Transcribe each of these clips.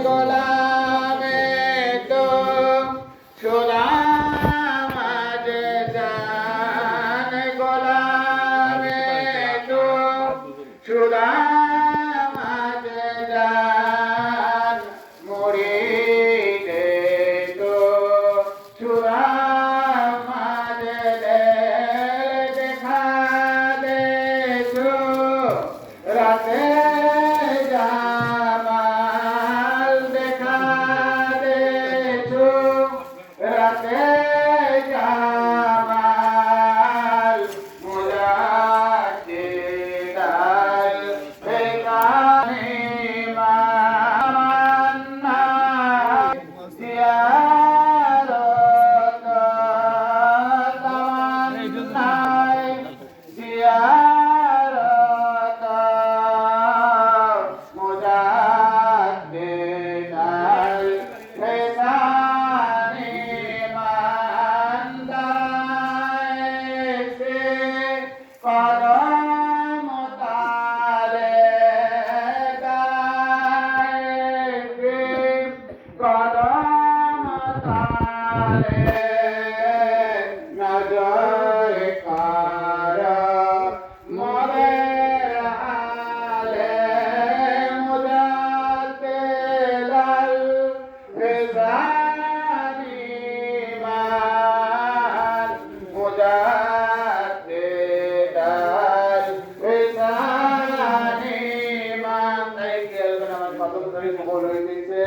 গোলামে তো সুদাম জান গোলামে তো সুদাম জান মুরিদে তো সুদাম দেখা দে তো রাতে জামাল দেখা দে তো রাতে জামাল মুজাদ্দিদাল বেকানি মান্না জিয়ারত তামান্নাই জিয়ারত মুজাদ্দিদাল বেকানি মান্নাই সে কদম তালে গায়ে কদম তালে নজর কর মোরে আলে মুজাদ্দিদাল বেকানি মান মুজাদ্দিদাল বেকানি মান এই খেলবেন আমার কদম ধরে কবুল হয়ে গেছে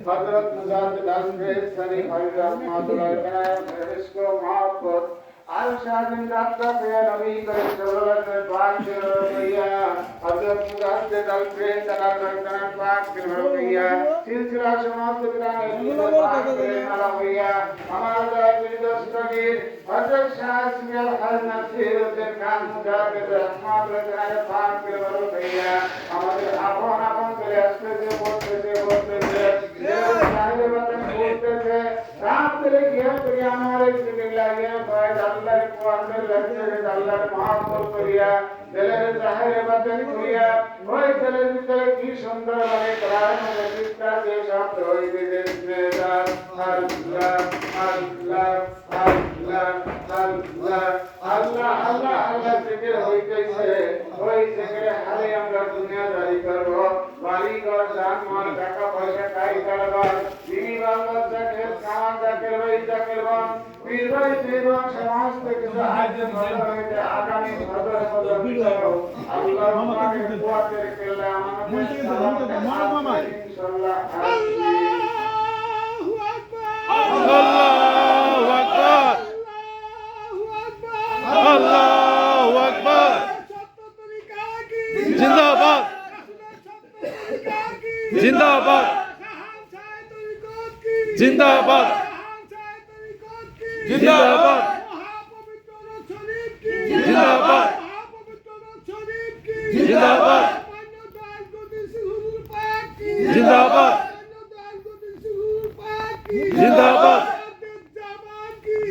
হযরত মুজাদ্দিদাল বেকানি রহমাতুল্লাহ আলাইহি ইসকো মহব্বত আর শাহিন রাস্তা पे नबी करे सल्लल्लाहु अलैहि पाक के भैया हजरत मुजाद्दिदाल बेकानी करना पाक के भैया सिलसिला समाप्त कराने पाक के माला भैया हमारा दस्तगीर हजरत शाह सियाल हर नसीर उद्दीन खान मुजाद्दिद रहमतुल्लाह कराने पाक के भैया আমাদের আপন আপন করে আসতেছে বলতেছে সাহেব বলেন বলতেছে রাত করে গিয়ে করি আমারে দিকে লাগে ভাই আল্লাহর কোরআনের লাগছে আল্লাহর মহব্বত করিয়া দিলের জাহের বদন করিয়া ওই দিলের ভিতরে কি সুন্দর মানে কোরআন মজিদটা যে শব্দ হইবে আল্লাহ আল্লাহ আল্লাহ আল্লাহ আল্লাহ আল্লাহ আল্লাহ জিকির হইতেছে ওই জিকিরে হালে আমরা দুনিয়াদারি করব বাড়ি ঘর জান মাল টাকা পয়সা কাই কারবার বিনিময় জাকের কামান জাকের ওই জাকের বন পীর ভাই দেবন সমস্ত কিছু আজ ভালো হইতে আগামী ভদ্র আল্লাহ আমাকে কুয়াতে কেল্লা আমাদের ইনশাআল্লাহ আল্লাহু আকবার আল্লাহু আকবার জিন্দাবাদ জিন্দাবাদ জিন্দাবাদ জিন্দাবাদ জিন্দাবাদ জিন্দাবাদ